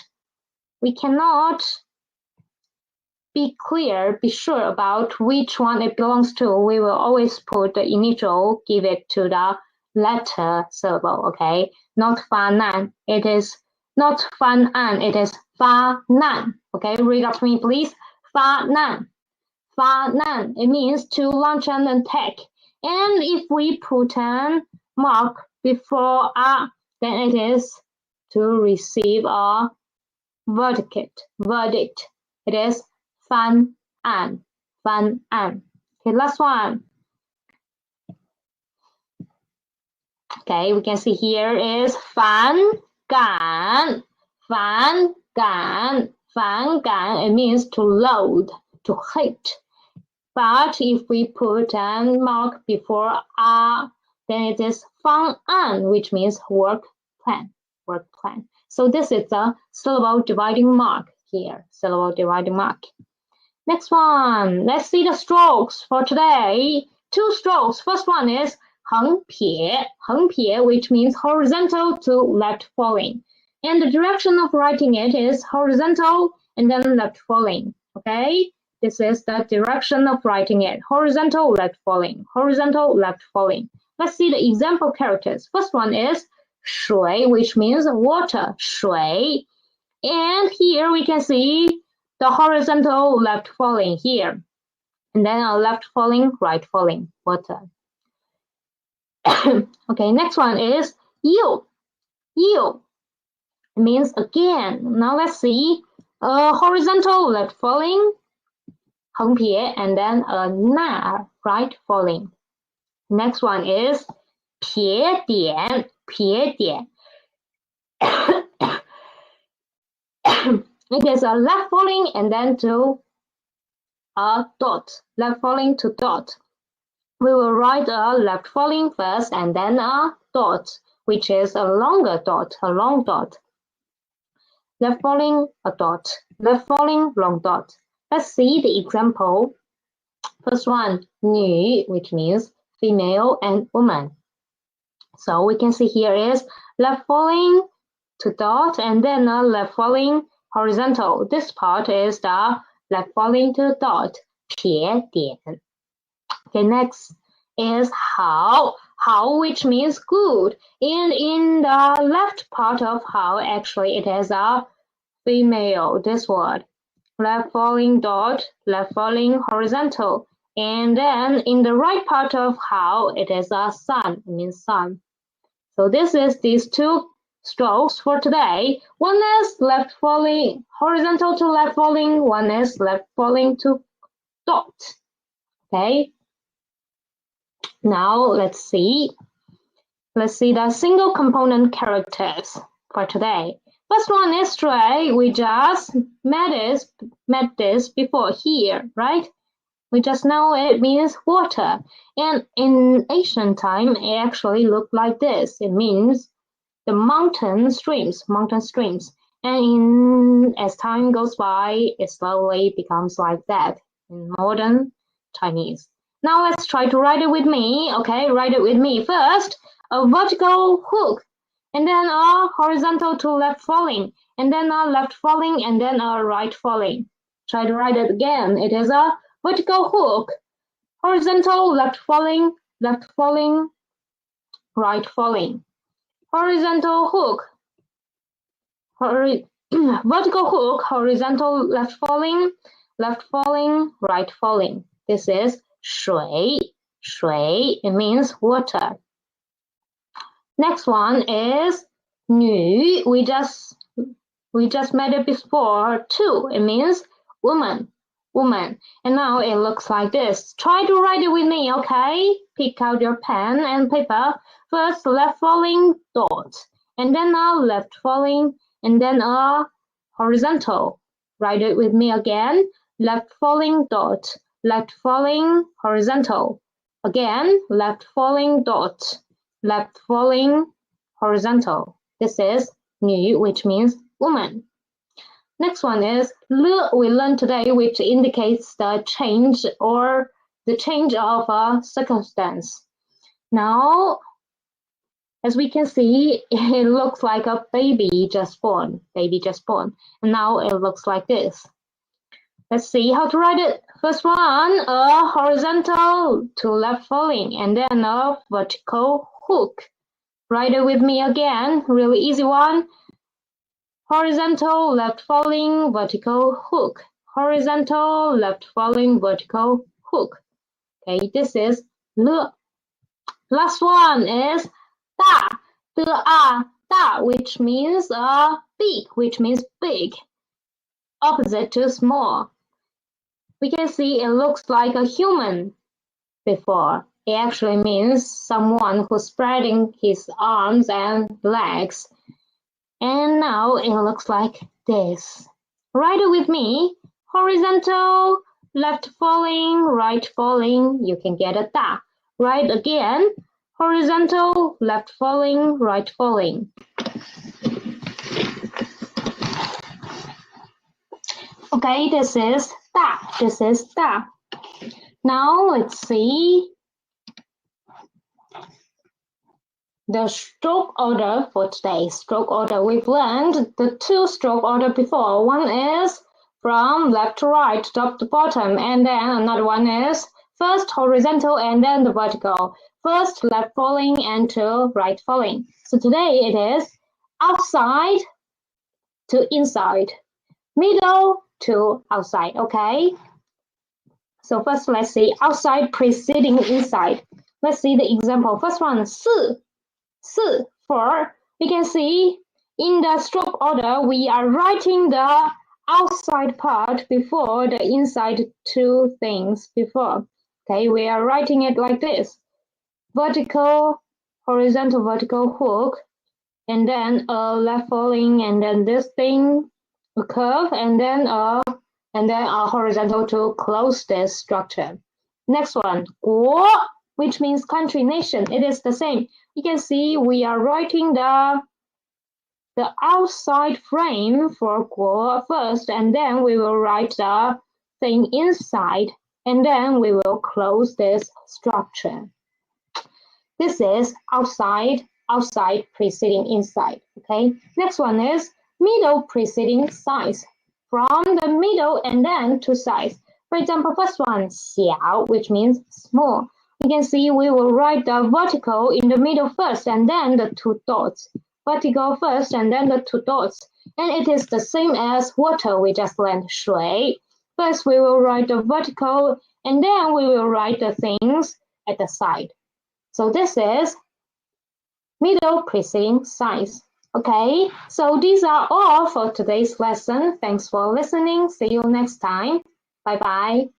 be sure about which one it belongs to, we will always put the initial, give it to the latter syllable, okay? Not 发难, it is not 翻案, it is 发难, okay? Read after me, please. 发难. It means to launch an attack. And if we put an mark before a, then it is to receive a verdict. It is 翻案. Okay, last one. Okay, we can see here is 反感. It means to loathe, to hate. But if we put a mark before a, then it is 方案, which means work plan. So this is the syllable dividing mark here. Next one, let's see the strokes for today. 2 strokes. First one is 横撇, which means horizontal to left falling. And the direction of writing it is horizontal and then left falling. Okay? This is the direction of writing it. Horizontal, left falling. Let's see the example characters. First one is 水, which means water, 水. And here we can see the horizontal left falling here. And then a left falling, right falling, water. Okay, next one is 又. It means again. Now let's see. Horizontal left falling, 横撇, and then a 捺 right falling. Next one is 撇点. It is a left falling and then to a dot. Left falling to dot. We will write a left falling first and then a dot, which is a longer dot, a long dot. Left falling, a dot. Left falling, long dot. Let's see the example. First one, 女, which means female and woman. So we can see here is left falling to dot and then a left falling horizontal. This part is the left falling to dot, 撇点. Okay, next is 好, which means good. And in the left part of 好, actually it is a female, this word. Left falling dot, left falling horizontal. And then in the right part of 好, it is a sun, it means sun. So this is these 2 strokes for today. One is left falling, horizontal to left falling. One is left falling to dot. Okay. Now let's see the single component characters for today. First one is 水. We just met this before here, right? We just know it means water. And in ancient time, it actually looked like this. It means the mountain streams. And as time goes by, it slowly becomes like that in modern Chinese. Now let's try to write it with me. Okay, write it with me. First, a vertical hook, and then a horizontal to left falling, and then a left falling, and then a right falling. Try to write it again. It is a vertical hook, horizontal, left falling, right falling. Horizontal hook, vertical hook, horizontal, left falling, right falling. This is 水. It means water. Next one is 女. We just made it before. 2. It means woman. And now it looks like this. Try to write it with me, okay? Pick out your pen and paper. First, left falling dot, and then a left falling, and then a horizontal. Write it with me again. Left falling dot, left falling, horizontal. Again, left falling dot, left falling, horizontal. This is 女, which means woman. Next one is 了 we learned today, which indicates the change or the change of a circumstance. Now, as we can see, it looks like a baby just born. And now it looks like this. Let's see how to write it. First one, a horizontal to left falling, and then a vertical hook. Write it with me again, really easy one. Horizontal, left falling, vertical hook. Horizontal, left falling, vertical hook. Okay, this is 了. Last one is 大, da, which means big, opposite to small. We can see it looks like a human before. It actually means someone who's spreading his arms and legs. And now it looks like this. Write it with me. Horizontal, left falling, right falling. You can get a da. Write again. Horizontal, left falling, right falling. Okay, this is da. Now let's see the stroke order for today. Stroke order, we've learned the 2 stroke order before. One is from left to right, top to bottom, and then another one is first horizontal and then the vertical. First left falling and to right falling. So today it is outside to inside, middle to outside, okay? So first let's see outside preceding inside. Let's see the example. First one, 4. We can see in the stroke order, we are writing the outside part before the inside 2 things before. Okay, we are writing it like this. Vertical, horizontal, vertical hook, and then a left falling, and then this thing, a curve, and then a horizontal to close this structure. Next one, 国, which means country, nation. It is the same. You can see we are writing the outside frame for 国 first, and then we will write the thing inside, and then we will close this structure. This is outside preceding inside. Okay. Next one is middle preceding size. From the middle and then to size. For example, first one, 小, which means small. You can see we will write the vertical in the middle first and then the 2 dots. Vertical first and then the 2 dots. And it is the same as water we just learned, 水. First we will write the vertical and then we will write the things at the side. So this is middle preceding size. Okay, so these are all for today's lesson. Thanks for listening. See you next time. Bye-bye.